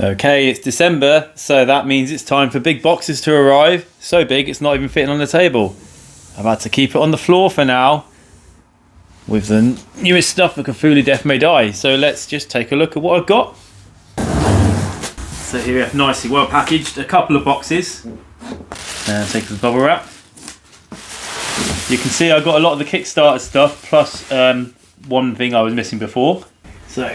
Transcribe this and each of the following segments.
Okay, it's December, so that means it's time for big boxes to arrive. So big it's not even fitting on the table. I've had to keep it on the floor for now with the newest stuff for Cthulhu Death May Die. So let's just take a look at what I've got. So here we have nicely well packaged a couple of boxes. And take the bubble wrap. You can see I've got a lot of the Kickstarter stuff plus one thing I was missing before. So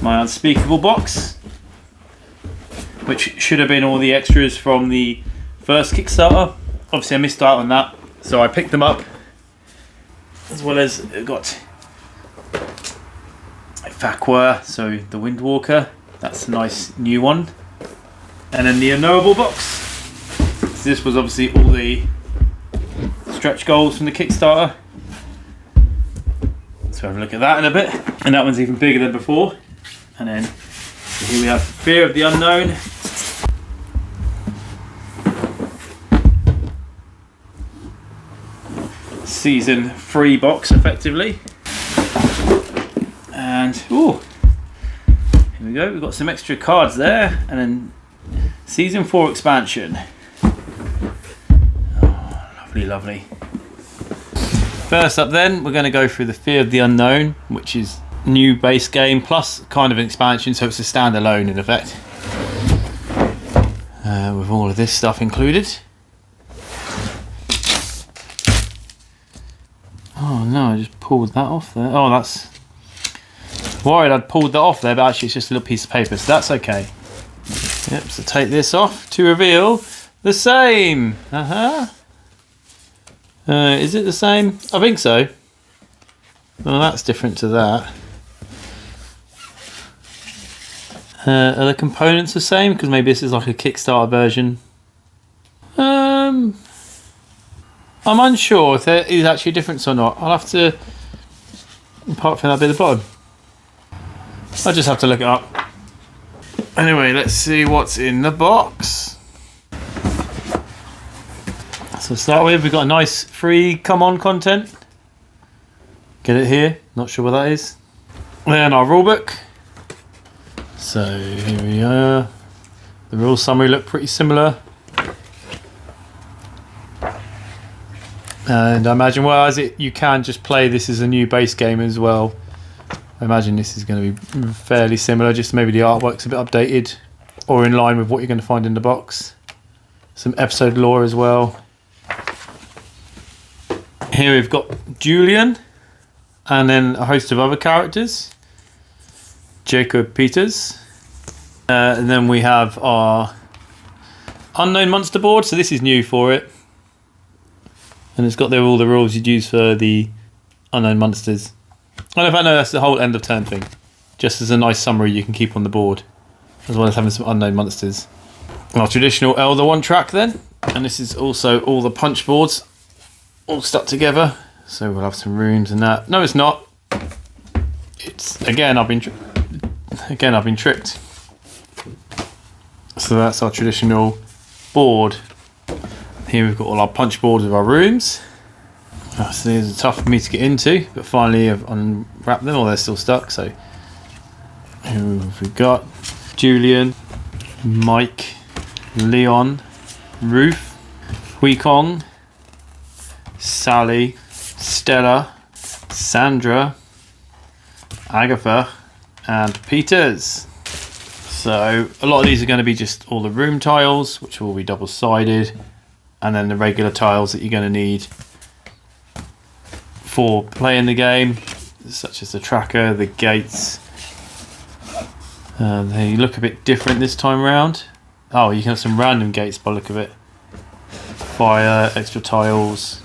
my Unspeakable Box, which should have been all the extras from the first Kickstarter. Obviously I missed out on that, so I picked them up. As well as got Ithaqua, so the Windwalker, that's a nice new one. And then the Unknowable Box. So this was obviously all the stretch goals from the Kickstarter. So have a look at that in a bit. And that one's even bigger than before. And then here we have Fear of the Unknown. Season 3 box effectively. And ooh, here we go, we've got some extra cards there, and then Season 4 expansion. Oh, lovely, lovely. First up then, we're going to go through the Fear of the Unknown, which is new base game plus kind of an expansion, so it's a standalone in effect. With all of this stuff included. Oh no, I just pulled that off there. Oh, that's... Worried I'd pulled that off there, but actually it's just a little piece of paper, so that's okay. Yep, so take this off to reveal the same. Is it the same? I think so. Well, that's different to that. Are the components the same? Because maybe this is like a Kickstarter version. I'm unsure if there is actually a difference or not. I'll have to, apart from that bit at the bottom, I'll just have to look it up. Anyway, let's see what's in the box. So to start with, we've got a nice free come on content. Get it here, not sure what that is. Then our rulebook. So here we are. The rule summary look pretty similar. And I imagine, well, as it, you can just play this as a new base game as well. I imagine this is going to be fairly similar, just maybe the artwork's a bit updated or in line with what you're going to find in the box. Some episode lore as well. Here we've got Julian and then a host of other characters. Jacob Peters. And then we have our Unknown Monster board, so this is new for it. And it's got there all the rules you'd use for the Unknown Monsters. I don't know if I know that's the whole end of turn thing. Just as a nice summary you can keep on the board, as well as having some Unknown Monsters. Our traditional Elder 1 track then. And this is also all the punch boards all stuck together. So we'll have some runes and that. No, it's not. It's again I've been tricked. So that's our traditional board. Here we've got all our punch boards with our rooms. So these are tough for me to get into, but finally I've unwrapped them, or they're still stuck. So who have we got? Julian, Mike, Leon, Ruth, Huikong, Sally, Stella, Sandra, Agatha, and Peters. So a lot of these are going to be just all the room tiles, which will be double-sided, and then the regular tiles that you're going to need for playing the game, such as the tracker, the gates. They look a bit different this time around. Oh, you can have some random gates by the look of it. Fire, extra tiles,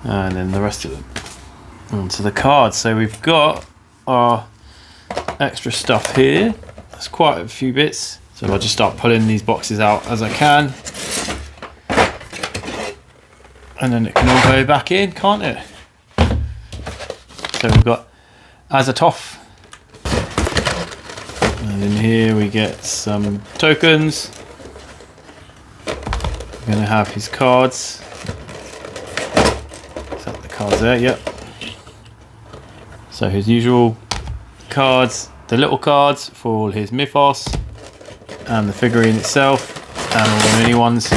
and then the rest of them onto the cards. So we've got our extra stuff here. There's quite a few bits, so I'll just start pulling these boxes out as I can, and then it can all go back in, can't it? So we've got Azathoth, and in here we get some tokens. We're going to have his cards. Is that the cards there? Yep. So his usual cards, the little cards for all his mythos, and the figurine itself, and all the mini ones.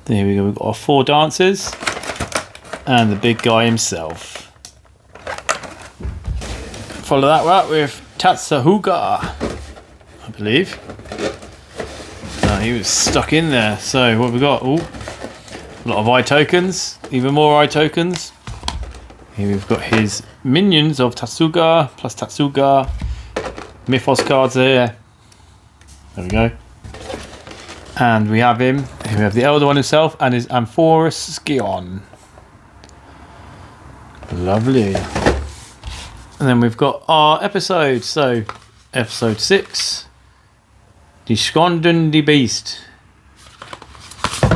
There we go, we've got our 4 dancers, and the big guy himself. Follow that up with Ithaqua, I believe. He was stuck in there. So what have we got? Ooh, a lot of eye tokens, even more eye tokens. Here we've got his minions of Ithaqua plus Ithaqua. Mythos cards there. There we go. And we have him. Here we have the Elder One himself and his Amphorus Skion. Lovely. And then we've got our episodes. So, episode 6. Die Schonden die Beast. I'm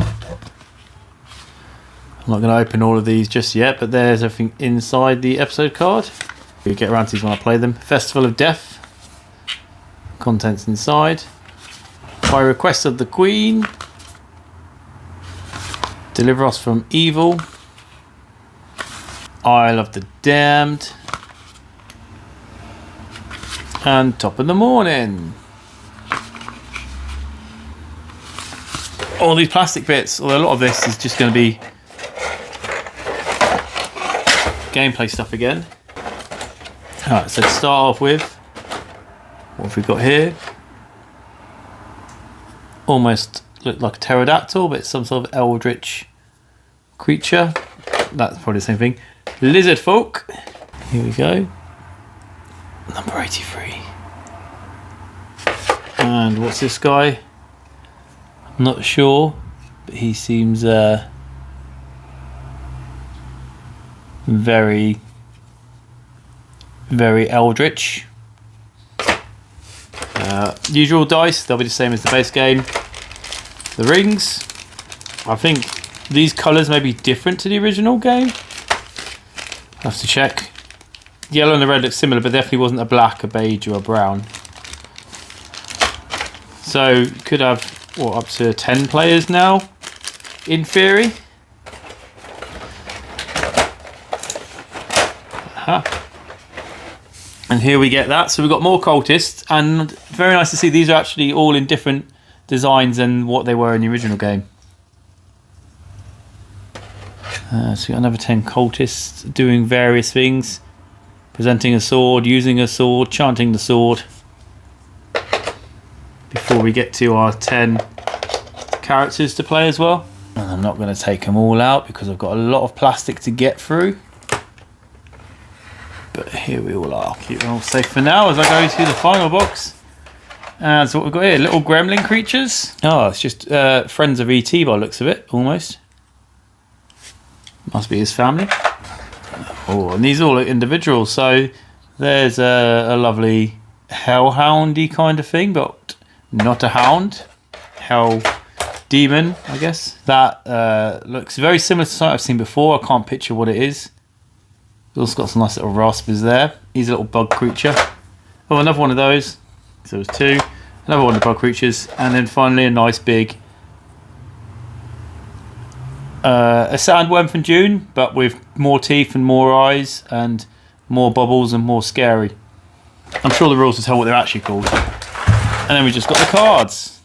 not going to open all of these just yet, but there's everything inside the episode card. We get around to these when I play them. Festival of Death. Contents inside. By request of the Queen. Deliver us from evil. Isle of the Damned. And Top of the Morning. All these plastic bits, although a lot of this is just going to be gameplay stuff again. Alright, so to start off with, what have we got here? Almost look like a pterodactyl, but it's some sort of eldritch creature. That's probably the same thing. Lizard folk. Here we go. Number 83. And what's this guy? I'm not sure, but he seems very, very eldritch. Usual dice, they'll be the same as the base game. The rings, I think these colours may be different to the original game. I have to check. Yellow and the red look similar, but definitely wasn't a black, a beige or a brown. So you could have, what, up to 10 players now, in theory. Aha. And here we get that. So we've got more cultists, and very nice to see these are actually all in different designs than what they were in the original game. So we've got another 10 cultists doing various things. Presenting a sword, using a sword, chanting the sword. Before we get to our 10 characters to play as well. And I'm not going to take them all out because I've got a lot of plastic to get through. But here we all are. Keep them all safe for now as I go to the final box. And so what we've got here, little gremlin creatures. Oh, it's just friends of ET by the looks of it, almost. Must be his family. Oh, and these all are individuals. So there's a lovely hellhoundy kind of thing, but not a hound. Hell demon, I guess. That looks very similar to something I've seen before. I can't picture what it is. It's also got some nice little raspers there. He's a little bug creature. Oh, another one of those. So there's 2. Another one of the bug creatures. And then finally a nice big a sandworm from June, but with more teeth and more eyes and more bubbles and more scary. I'm sure the rules will tell what they're actually called. And then we just got the cards.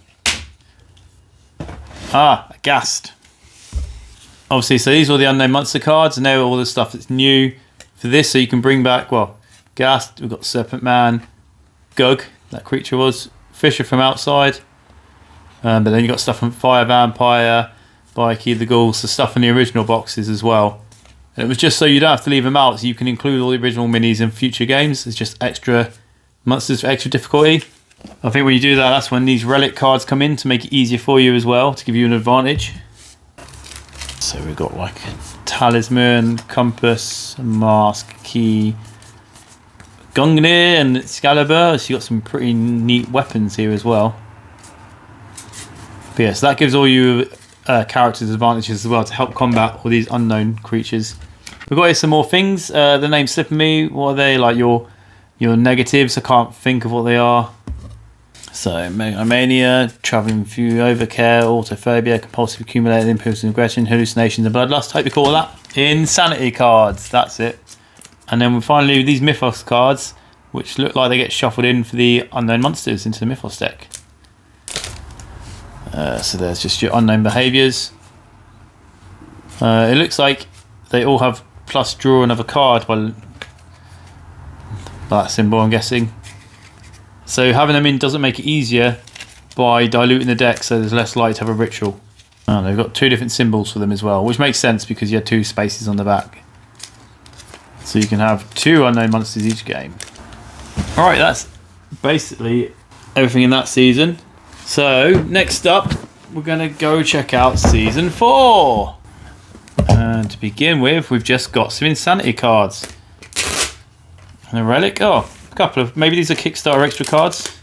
Ah, Aghast. Obviously, so these are the Unknown Monster cards, and they're all the stuff that's new for this. So you can bring back, well, Aghast, we've got Serpent Man, Gug, that creature was, Fisher from Outside, but then you've got stuff from Fire Vampire, Bikey the Ghoul, so stuff in the original boxes as well. And it was just so you don't have to leave them out, so you can include all the original minis in future games. It's just extra monsters for extra difficulty. I think when you do that, that's when these relic cards come in to make it easier for you as well, to give you an advantage. So we've got like talisman, compass, mask, key, Gungnir and Excalibur. So you've got some pretty neat weapons here as well. But yeah, so that gives all you characters advantages as well to help combat all these unknown creatures. We've got here some more things. The name's slipping me. What are they? Like your negatives. I can't think of what they are. So megalomania, travelling view, overcare, autophobia, compulsive accumulated impulsive aggression, hallucinations and bloodlust. Hope you call that insanity cards. That's it. And then finally these Mythos cards, which look like they get shuffled in for the unknown monsters into the Mythos deck. So there's just your unknown behaviours. It looks like they all have plus draw another card by that symbol, I'm guessing. So having them in doesn't make it easier by diluting the deck, so there's less likely to have a ritual. And they've got 2 different symbols for them as well, which makes sense because you had 2 spaces on the back. So you can have 2 unknown monsters each game. Alright, that's basically everything in that season. So next up, we're going to go check out season 4. And to begin with, we've just got some insanity cards. And a relic. Oh, a couple of, maybe these are Kickstarter extra cards.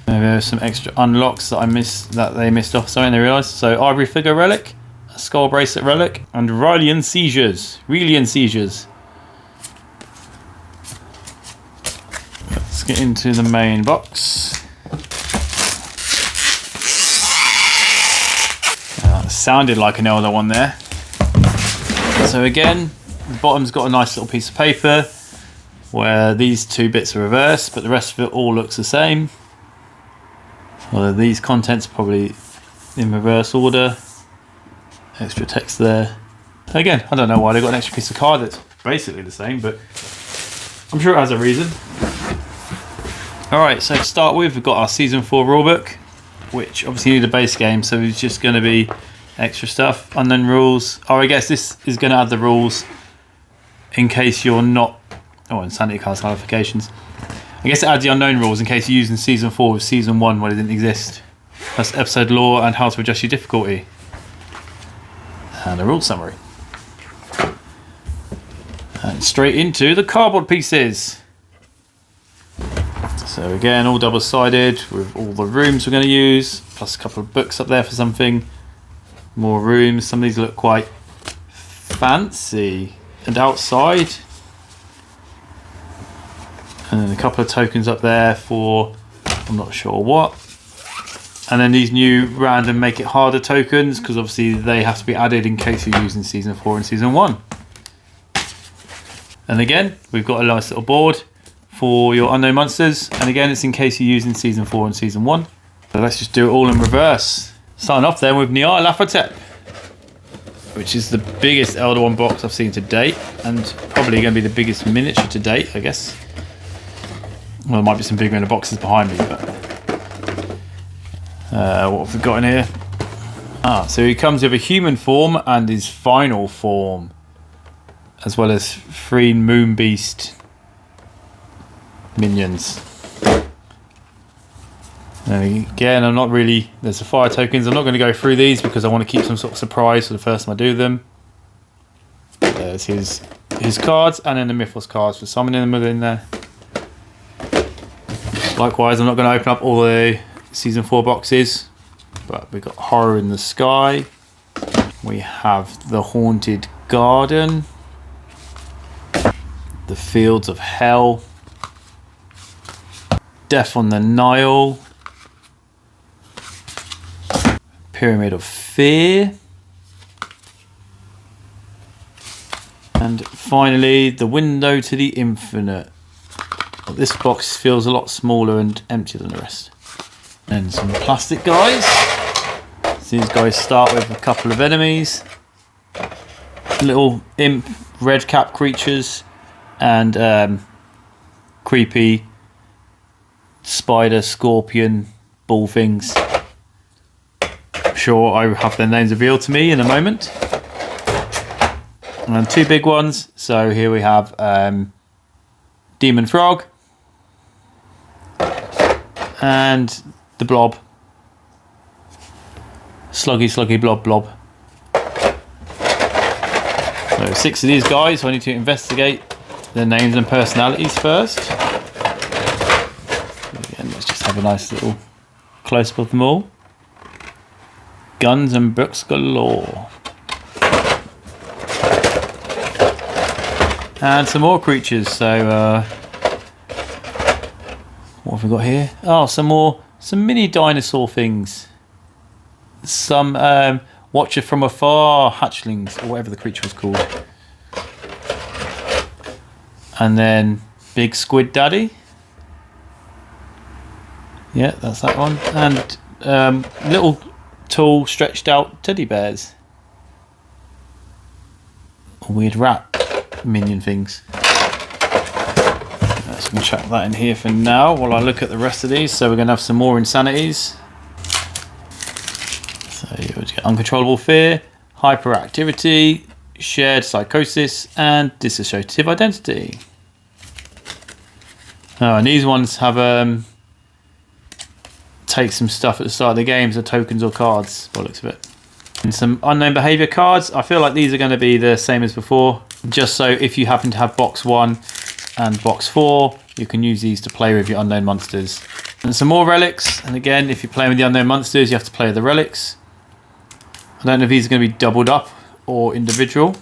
Maybe there's some extra unlocks that they missed off something they realised. So Ivory Figure relic, a Skull Bracelet relic, and Rillian Seizures. Let's get into the main box. Sounded like an elder one there. So again, the bottom's got a nice little piece of paper where these 2 bits are reversed, but the rest of it all looks the same. Although these contents are probably in reverse order. Extra text there. Again, I don't know why they got an extra piece of card that's basically the same, but I'm sure it has a reason. Alright, so to start with, we've got our Season 4 rulebook, which obviously need a base game, so it's just going to be extra stuff. Unknown rules. Oh, I guess this is going to add the rules in case you're not... Oh, insanity cards qualifications. I guess it adds the unknown rules in case you're using Season 4 with Season 1 when it didn't exist. Plus episode lore and how to adjust your difficulty. And a rule summary. And straight into the cardboard pieces. So again, all double-sided with all the rooms we're going to use, plus a couple of books up there for something. More rooms. Some of these look quite fancy. And outside. And then a couple of tokens up there for, I'm not sure what. And then these new random make it harder tokens, because obviously they have to be added in case you're using Season 4 and Season 1. And again, we've got a nice little board for your unknown monsters, and again it's in case you're using Season 4 and Season 1. So let's just do it all in reverse. Starting off then with Nyarlathotep, which is the biggest Elder One box I've seen to date, and probably going to be the biggest miniature to date, I guess. Well, there might be some bigger in the boxes behind me, but what have we got in here? So he comes with a human form and his final form, as well as 3 Moon Beast minions. And again, I'm not really, there's the fire tokens. I'm not going to go through these because I want to keep some sort of surprise for the first time I do them. There's his cards, and then the Mythos cards for summoning them within there. Likewise, I'm not going to open up all the Season 4 boxes, but we've got Horror in the Sky. We have the Haunted Garden, the Fields of Hell, Death on the Nile, Pyramid of Fear, and finally the Window to the Infinite. This box feels a lot smaller and emptier than the rest. And some plastic guys. So these guys start with a couple of enemies, little imp red cap creatures, and creepy spider, scorpion, ball things. I'm sure I will have their names revealed to me in a moment. And then 2 big ones. So here we have Demon Frog and the Blob. Sluggy blob. So 6 of these guys, so I need to investigate their names and personalities first. Again, let's just have a nice little close-up of them all. Guns and books galore. And some more creatures, so what have we got here? Oh, some mini dinosaur things. Some Watcher from Afar hatchlings, or whatever the creature was called. And then Big Squid Daddy. Yeah, that's that one. And little tall stretched out teddy bears. Weird rat minion things. Let's go chuck that in here for now while I look at the rest of these. So we're going to have some more insanities. So you would get uncontrollable fear, hyperactivity, shared psychosis, and dissociative identity. Oh, and these ones have take some stuff at the start of the games, or tokens or cards, by the looks of it. And some unknown behaviour cards. I feel like these are going to be the same as before, just so if you happen to have box 1 and box 4, you can use these to play with your unknown monsters. And some more relics, and again, if you're playing with the unknown monsters, you have to play with the relics. I don't know if these are going to be doubled up or individual,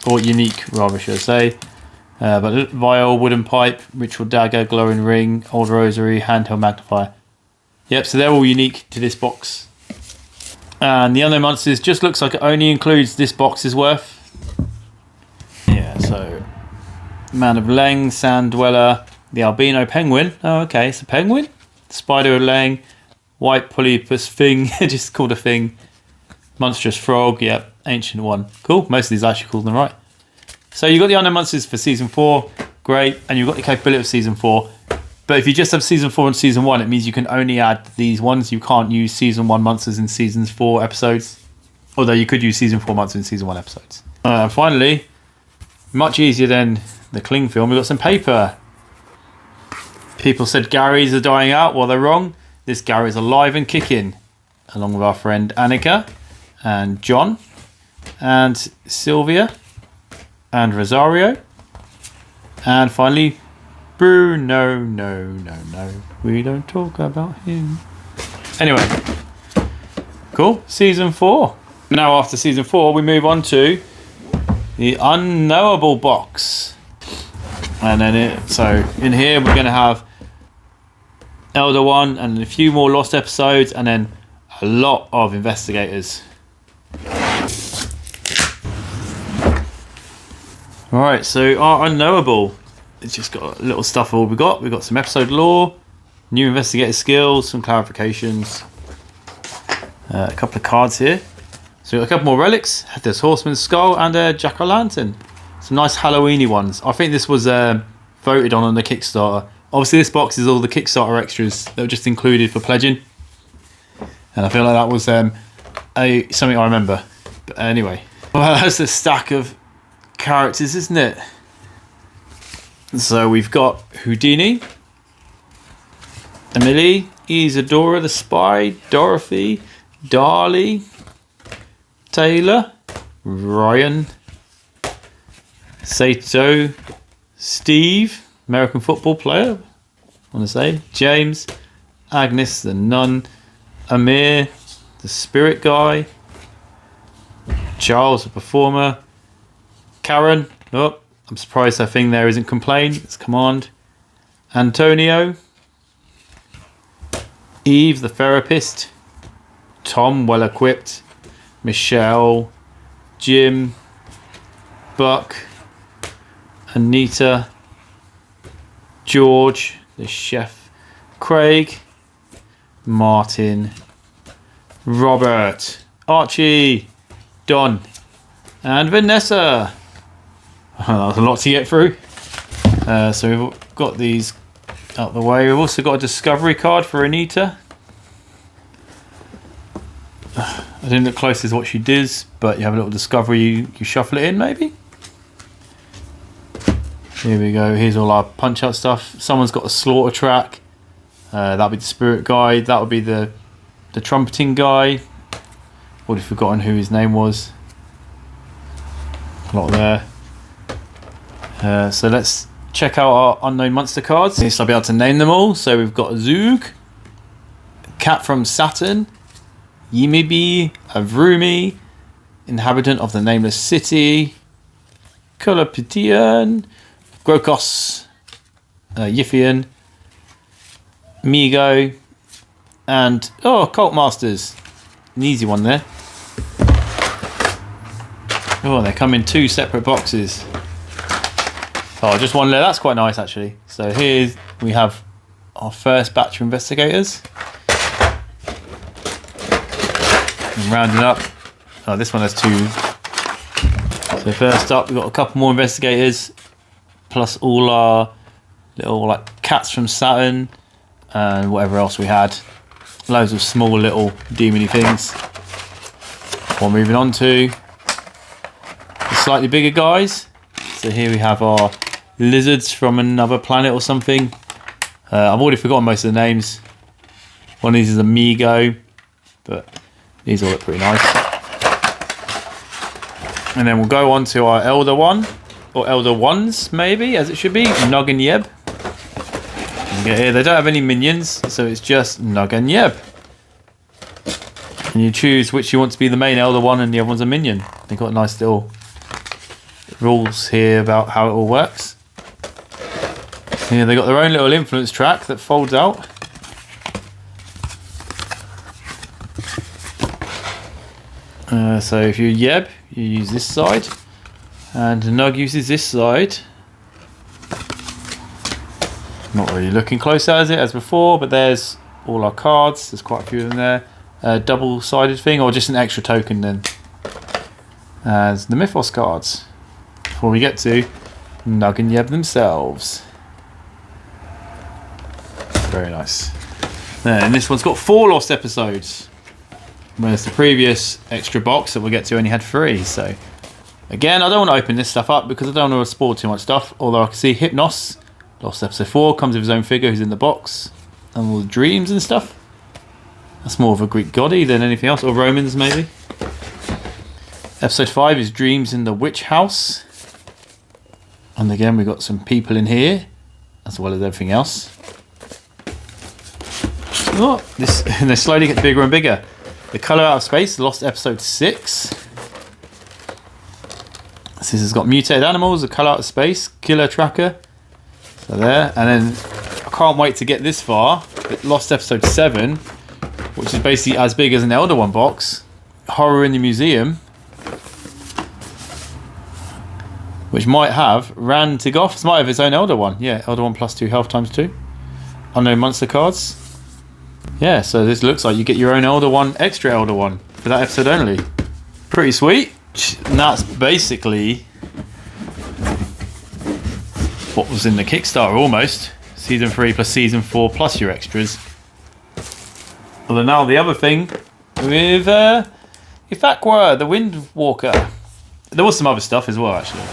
or unique rather, should I say. But vial, wooden pipe, ritual dagger, glowing ring, old rosary, handheld magnifier. Yep, so they're all unique to this box. And the unknown monsters just looks like it only includes this box's worth. Yeah, so Man of Leng, Sand Dweller, the albino penguin. Oh, okay, it's a penguin. Spider of Leng, white polypus thing, just called a thing. Monstrous frog, yep, ancient one. Cool, most of these are actually called them right. So you've got the unknown monsters for season 4, great, and you've got the capability of season 4. But if you just have season 4 and season 1, it means you can only add these ones. You can't use season 1 monsters in season 4 episodes. Although you could use season 4 monsters in season 1 episodes. Finally, much easier than the Kling film, we've got some paper. People said Gary's are dying out. Well, they're wrong. This Gary's alive and kicking, along with our friend Annika and John and Sylvia and Rosario. And finally, Bruno, no, we don't talk about him. Anyway, cool, season 4. Now after season 4, we move on to the Unknowable Box. And then so in here we're going to have Elder One and a few more lost episodes, and then a lot of investigators. Alright, so our Unknowable, it's just got a little stuff all we've got some episode lore, new investigator skills, some clarifications, a couple of cards here. So we've got a couple more relics, there's Horseman's Skull and a Jack-o'-lantern. Some nice Halloween-y ones. I think this was voted on the Kickstarter. Obviously this box is all the Kickstarter extras that were just included for pledging. And I feel like that was something I remember. But anyway, well, that's a stack of characters, isn't it? So we've got Houdini, Emily, Isadora the Spy, Dorothy, Darlie, Taylor, Ryan, Sato, Steve, American football player, I want to say, James, Agnes the nun, Amir, the spirit guy, Charles the performer, Karen, oh, I'm surprised her thing there isn't complain, it's command, Antonio, Eve the therapist, Tom well equipped, Michelle, Jim, Buck, Anita, George the chef, Craig, Martin, Robert, Archie, Don, and Vanessa. Oh, that was a lot to get through. So we've got these out the way. We've also got a discovery card for Anita. I didn't look close as what she does, but you have a little discovery, you shuffle it in maybe. Here we go, here's all our punch out stuff. Someone's got a slaughter track. That'll be the spirit guy, that would be the trumpeting guy. Already forgotten who his name was. A lot there. So let's check out our unknown monster cards. At least I'll be able to name them all. So we've got Zoog, Cat from Saturn, Yimibi, Avrumi, Inhabitant of the Nameless City, Colopitian, Grokos, Yiffian, Migo, and Cult Masters. An easy one there. Oh, they come in 2 separate boxes. Oh, just one layer. That's quite nice, actually. So here we have our first batch of investigators. And rounding up. Oh, this one has 2. So first up, we've got a couple more investigators, plus all our little like cats from Saturn and whatever else we had. Loads of small little demony things. We're moving on to the slightly bigger guys. So here we have our lizards from another planet or something. I've already forgotten most of the names. One of these is Amigo, but these all look pretty nice. And then we'll go on to our Elder one, or Elder ones maybe, as it should be, Nog and Yeb. Here, they don't have any minions, so it's just Nog and Yeb. And you choose which you want to be the main Elder one and the other one's a minion. They've got nice little rules here about how it all works. Here they got their own little influence track that folds out. So if you're Yeb, you use this side, and Nog uses this side. Not really looking close as it as before, but there's all our cards. There's quite a few of them there. A double-sided thing, or just an extra token then. As the Mythos cards. Before we get to Nog and Yeb themselves. Very nice. And this one's got 4 lost episodes. Whereas the previous extra box that we'll get to only had 3. So again, I don't want to open this stuff up because I don't want to spoil too much stuff. Although I can see Hypnos, lost episode 4, comes with his own figure who's in the box. And all the dreams and stuff. That's more of a Greek goddie than anything else. Or Romans maybe. Episode 5 is Dreams in the Witch House. And again, we've got some people in here. As well as everything else. Oh, and they slowly get bigger and bigger. The Colour Out of Space, lost episode 6. This has got Mutated Animals, The Colour Out of Space, Killer Tracker. So there. And then I can't wait to get this far. But lost episode 7, which is basically as big as an Elder One box. Horror in the Museum. Which might have Ran Tigoff. Might have its own Elder One. Yeah, Elder One plus 2 health times 2. Unknown Monster cards. Yeah, so this looks like you get your own Elder One, extra Elder One for that episode only. Pretty sweet. And that's basically what was in the Kickstarter almost. Season 3 plus Season 4 plus your extras. Although now the other thing with Ithaqua, the Wind Walker. There was some other stuff as well actually.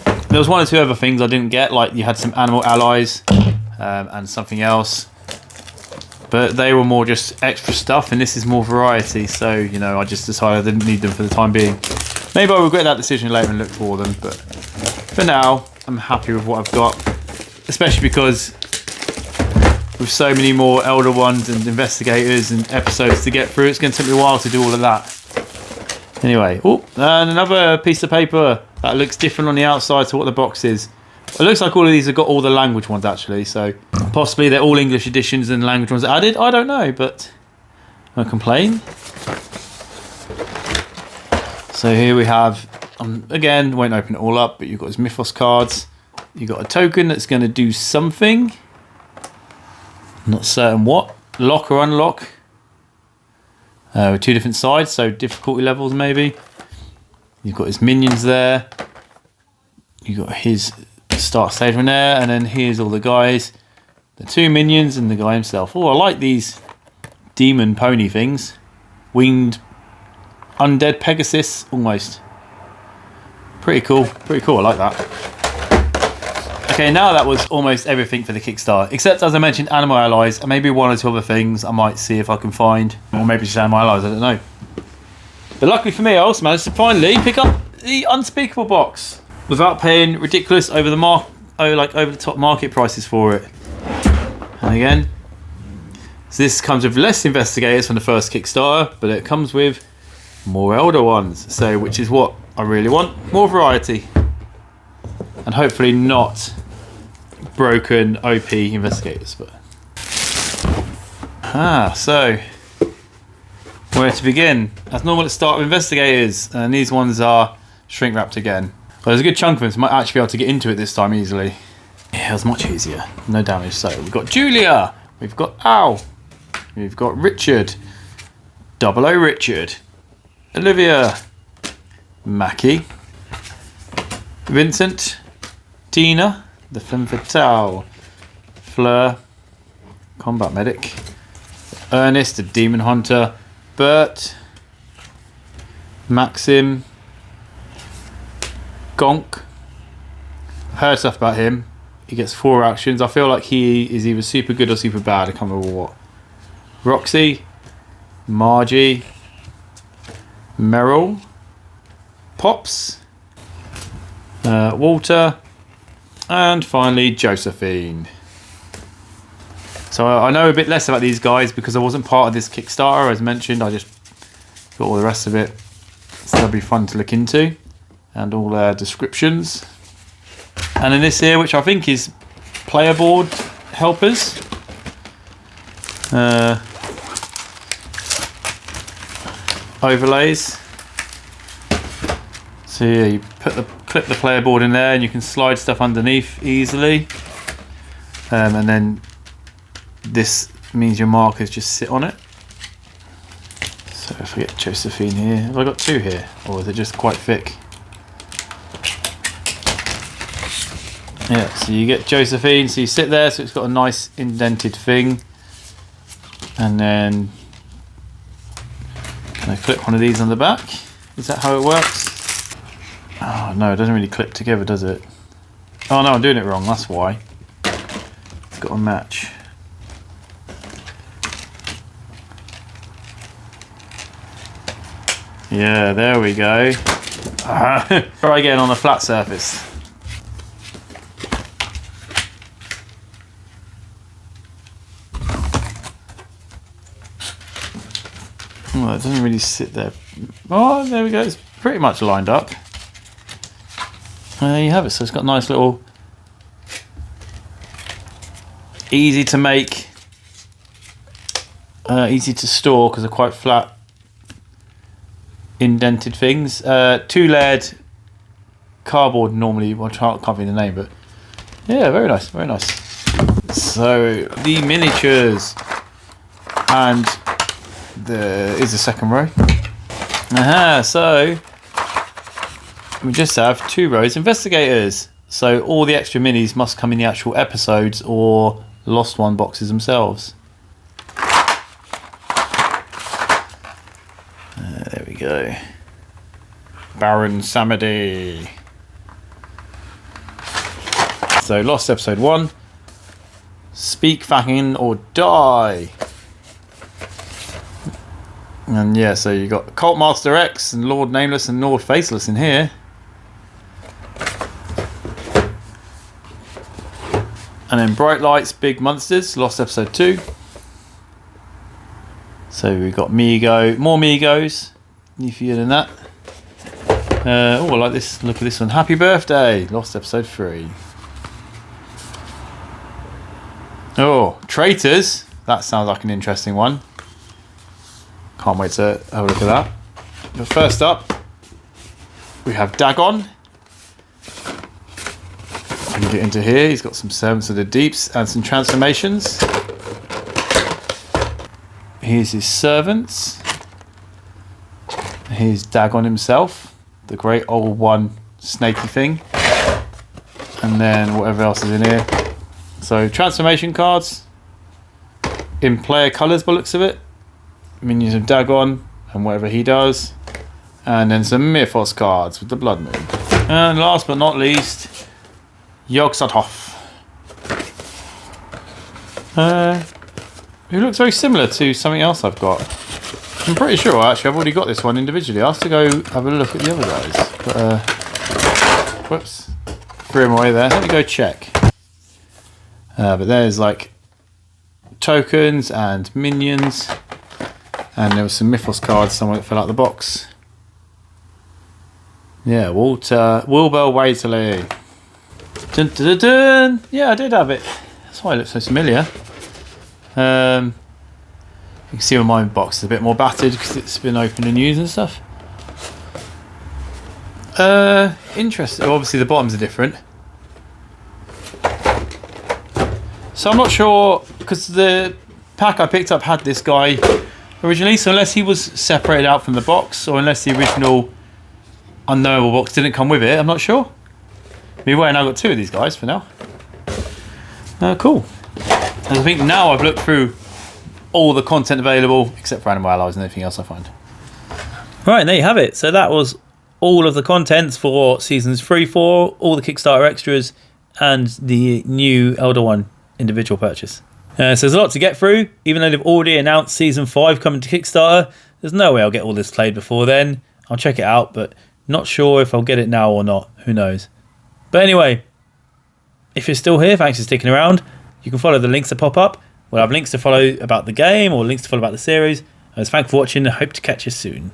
But there was 1 or 2 other things I didn't get, like you had some animal allies and something else. But they were more just extra stuff, and this is more variety. So, you know, I just decided I didn't need them for the time being. Maybe I'll regret that decision later and look for them. But for now, I'm happy with what I've got. Especially because with so many more Elder Ones and Investigators and episodes to get through, it's going to take me a while to do all of that. Anyway, oh, and another piece of paper that looks different on the outside to what the box is. It looks like all of these have got all the language ones actually, so possibly they're all English editions and language ones added. I don't know, but I won't complain. So here we have, again, won't open it all up, but you've got his Mythos cards. You've got a token that's going to do something. Not certain what. Lock or unlock. With 2 different sides, so difficulty levels maybe. You've got his minions there. You've got his start stage one there, and then here's all the guys, the 2 minions and the guy himself. Oh, I like these demon pony things. Winged undead Pegasus almost. Pretty cool, I like that. Okay, now that was almost everything for the Kickstarter, except as I mentioned, animal allies and maybe 1 or 2 other things I might see if I can find, or maybe just animal allies, I don't know. But luckily for me, I also managed to finally pick up the Unspeakable Box without paying ridiculous over the top market prices for it. And again, so this comes with less investigators from the first Kickstarter, but it comes with more Elder Ones, so which is what I really want, more variety, and hopefully not broken OP investigators. But so where to begin? As normal, let's start with investigators, and these ones are shrink wrapped again. there's a good chunk of them, so I might actually be able to get into it this time easily. Yeah, it was much easier. No damage. So we've got Julia, we've got Al, we've got Richard, 00 Richard, Olivia, Mackie, Vincent, Tina, the Femme Fatale, Fleur, Combat Medic, Ernest, the Demon Hunter, Bert, Maxim, Gonk. Heard stuff about him. He gets 4 actions. I feel like he is either super good or super bad. I can't remember what. Roxy, Margie, Meryl, Pops, Walter, and finally Josephine. So I know a bit less about these guys because I wasn't part of this Kickstarter, as mentioned. I just got all the rest of it. So that'll be fun to look into. And all their descriptions. And in this here, which I think is player board helpers. Overlays. So yeah, you clip the player board in there and you can slide stuff underneath easily. And then this means your markers just sit on it. So if I get Josephine here, have I got 2 here? Or is it just quite thick? Yeah, so you get Josephine, so you sit there, so it's got a nice indented thing. And then can I clip one of these on the back? Is that how it works? Oh no, it doesn't really clip together, does it? Oh no, I'm doing it wrong, that's why. It's got to match. Yeah, there we go. Try again on a flat surface. Well, it doesn't really sit there. Oh, there we go. It's pretty much lined up. And there you have it. So it's got a nice little, easy to make, easy to store because they're quite flat, indented things. 2-layered cardboard normally. Well, I can't think of the name, but yeah, very nice, very nice. So the miniatures and there is a second row. So we just have 2 rows investigators. So all the extra minis must come in the actual episodes or Lost One boxes themselves. There we go. Baron Samedi. So Lost episode 1. Speak fucking or die. And yeah, so you got Cult Master X and Lord Nameless and Lord Faceless in here. And then Bright Lights, Big Monsters, Lost episode 2. So we got Mego, more Megos. Neafier than that. Oh, I like this. Look at this one. Happy Birthday, Lost episode 3. Oh, Traitors. That sounds like an interesting one. Can't wait to have a look at that. But first up, we have Dagon. When you get into here, he's got some Servants of the Deeps and some transformations. Here's his servants. Here's Dagon himself, the great old one, snaky thing. And then whatever else is in here. So transformation cards in player colours by the looks of it. Minions of Dagon and whatever he does. And then some Mythos cards with the Blood Moon. And last but not least, Yog-Sothoth. Who looks very similar to something else I've got. I'm pretty sure actually I've already got this one individually. I'll have to go have a look at the other guys. But, whoops. Threw him away there. Let me go check. But there's like tokens and minions. And there was some Mythos cards somewhere that fell out the box. Yeah, Wilbur Waiterley. Dun, dun, dun, dun. Yeah, I did have it. That's why it looks so familiar. You can see my box is a bit more battered because it's been opened and used and stuff. Interesting. Obviously, the bottoms are different. So I'm not sure, because the pack I picked up had this guy originally, so unless he was separated out from the box, or unless the original Unknowable Box didn't come with it, I'm not sure. Anyway, and I've got 2 of these guys for now. Cool. And I think now I've looked through all the content available, except for Animal Allies and anything else I find. Right, and there you have it. So that was all of the contents for Seasons 3, 4, all the Kickstarter extras, and the new Elder One individual purchase. So there's a lot to get through. Even though they've already announced Season 5 coming to Kickstarter, there's no way I'll get all this played before then. I'll check it out, but not sure if I'll get it now or not. Who knows? But anyway, if you're still here, thanks for sticking around. You can follow the links that pop up. We'll have links to follow about the game or links to follow about the series. Thanks for watching. I hope to catch you soon.